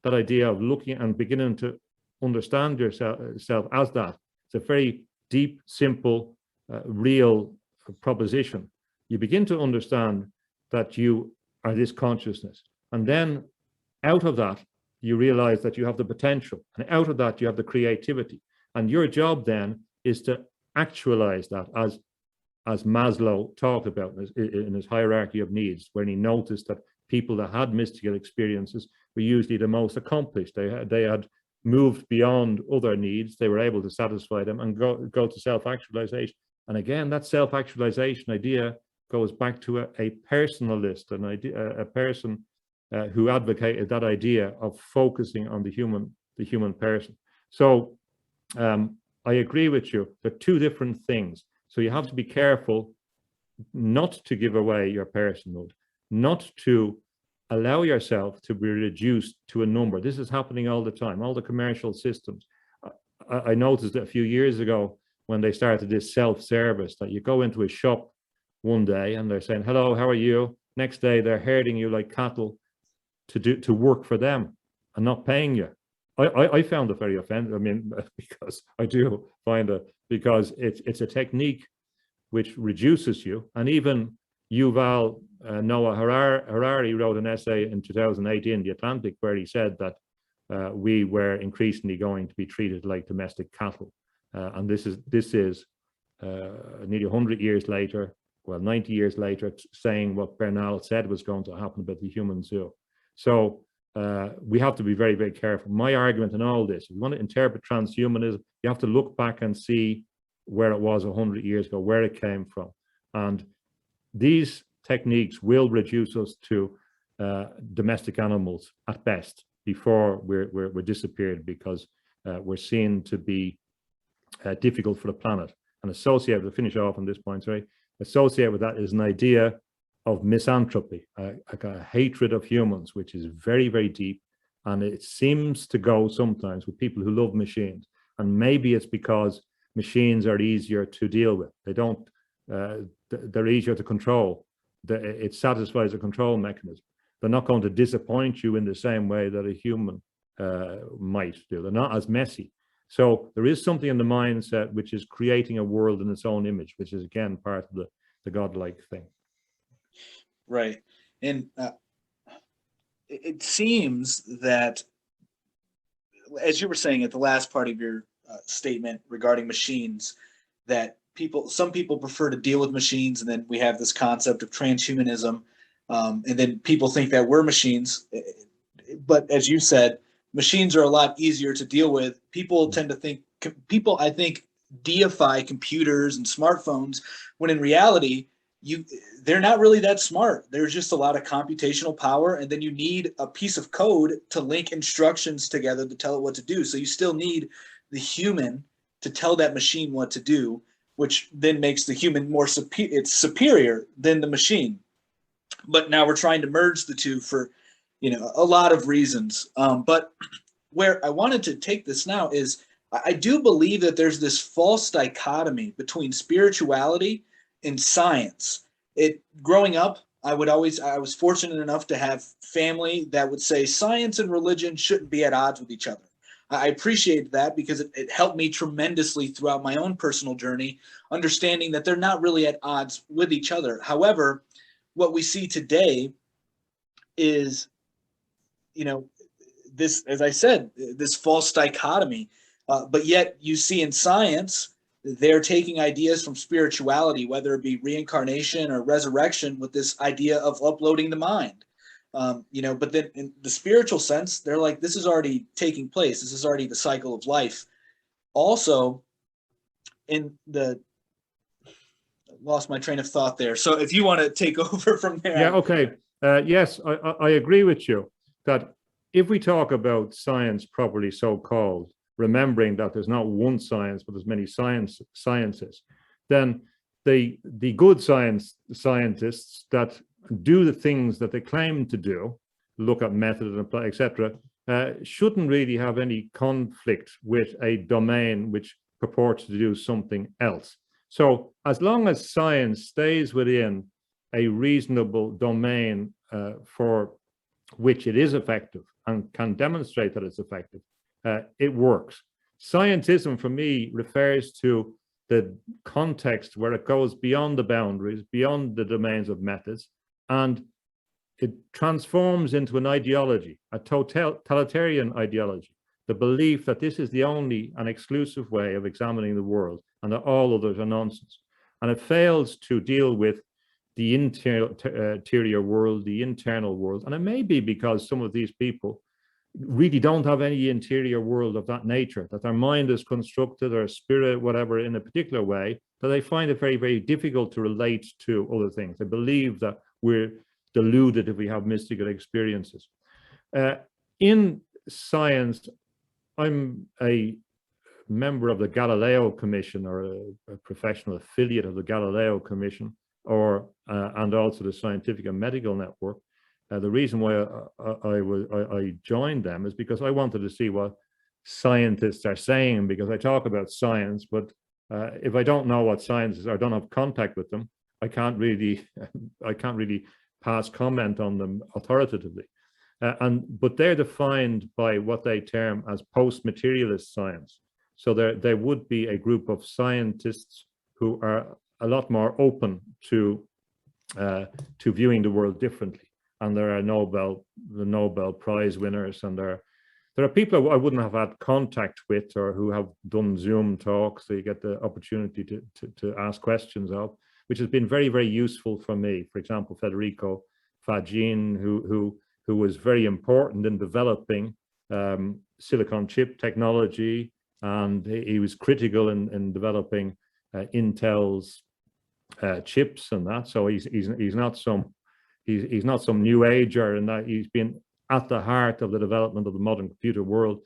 that idea of looking and beginning to understand yourself as that. It's a very deep, simple, real proposition. You begin to understand that you are this consciousness. And then out of that, you realize that you have the potential. And out of that, you have the creativity. And your job then is to actualize that, as Maslow talked about in his hierarchy of needs, when he noticed that people that had mystical experiences were usually the most accomplished. They had moved beyond other needs. They were able to satisfy them and go to self-actualization. And again, that self-actualization idea goes back to a personalist, a person who advocated that idea of focusing on the human person. So I agree with you. They're two different things. So you have to be careful not to give away your personhood, not to allow yourself to be reduced to a number. This is happening all the time, all the commercial systems. I noticed a few years ago when they started this self-service, that you go into a shop one day and they're saying, hello, how are you? Next day, they're herding you like cattle to work for them and not paying you. I found it very offensive. I mean, because I do find it, because it's a technique which reduces you. And even Yuval Noah Harari wrote an essay in 2018 in The Atlantic where he said that we were increasingly going to be treated like domestic cattle. And this is nearly 100 years later, well, 90 years later, saying what Bernal said was going to happen about the human zoo. So we have to be very, very careful. My argument in all this, if you want to interpret transhumanism, you have to look back and see where it was 100 years ago, where it came from. And these techniques will reduce us to domestic animals at best before we're disappeared, because we're seen to be difficult for the planet. And associated, to finish off on this point, sorry, associated with that is an idea of misanthropy, a hatred of humans, which is very, very deep. And it seems to go sometimes with people who love machines. And maybe it's because machines are easier to deal with. They're easier to control. It satisfies a control mechanism. They're not going to disappoint you in the same way that a human might do. They're not as messy. So there is something in the mindset which is creating a world in its own image, which is again part of the godlike thing. Right. And it seems that, as you were saying at the last part of your statement regarding machines, that some people prefer to deal with machines, and then we have this concept of transhumanism, and then people think that we're machines. But as you said, machines are a lot easier to deal with. People tend to think, I think, deify computers and smartphones, when in reality, they're not really that smart. There's just a lot of computational power, and then you need a piece of code to link instructions together to tell it what to do. So you still need the human to tell that machine what to do, which then makes the human more superior than the machine. But now we're trying to merge the two for, a lot of reasons. But where I wanted to take this now is, I do believe that there's this false dichotomy between spirituality and science. Growing up, I was fortunate enough to have family that would say science and religion shouldn't be at odds with each other. I appreciate that because it helped me tremendously throughout my own personal journey, understanding that they're not really at odds with each other. However, what we see today is, this, as I said, this false dichotomy. But yet you see in science, they're taking ideas from spirituality, whether it be reincarnation or resurrection, with this idea of uploading the mind. But then in the spiritual sense, they're like, this is already taking place. This is already the cycle of life. Also, lost my train of thought there. So if you want to take over from there. Yeah, okay. Yes, I agree with you that if we talk about science properly so-called, remembering that there's not one science, but there's many sciences, then the good scientists that do the things that they claim to do, look at method and apply, etc., shouldn't really have any conflict with a domain which purports to do something else. So as long as science stays within a reasonable domain for which it is effective, and can demonstrate that it's effective, it works. Scientism for me refers to the context where it goes beyond the boundaries, beyond the domains of methods, and it transforms into an ideology, a totalitarian ideology, the belief that this is the only and exclusive way of examining the world and that all others are nonsense. And it fails to deal with the interior world, the internal world. And it may be because some of these people really don't have any interior world of that nature, that their mind is constructed or spirit, whatever, in a particular way, that they find it very, very difficult to relate to other things. They believe that we're deluded if we have mystical experiences. In science, I'm a member of the Galileo Commission, or a professional affiliate of the Galileo Commission, and also the Scientific and Medical Network. The reason why I joined them is because I wanted to see what scientists are saying, because I talk about science, but if I don't know what science is, or don't have contact with them, I can't really pass comment on them authoritatively. But they're defined by what they term as post-materialist science. So there would be a group of scientists who are a lot more open to viewing the world differently. And there are the Nobel Prize winners, and there are people I wouldn't have had contact with, or who have done Zoom talks, so you get the opportunity to ask questions of, which has been very, very useful for me. For example, Federico Fagin, who was very important in developing silicon chip technology, and he was critical in developing Intel's chips and that. So he's not some new ager, and that he's been at the heart of the development of the modern computer world.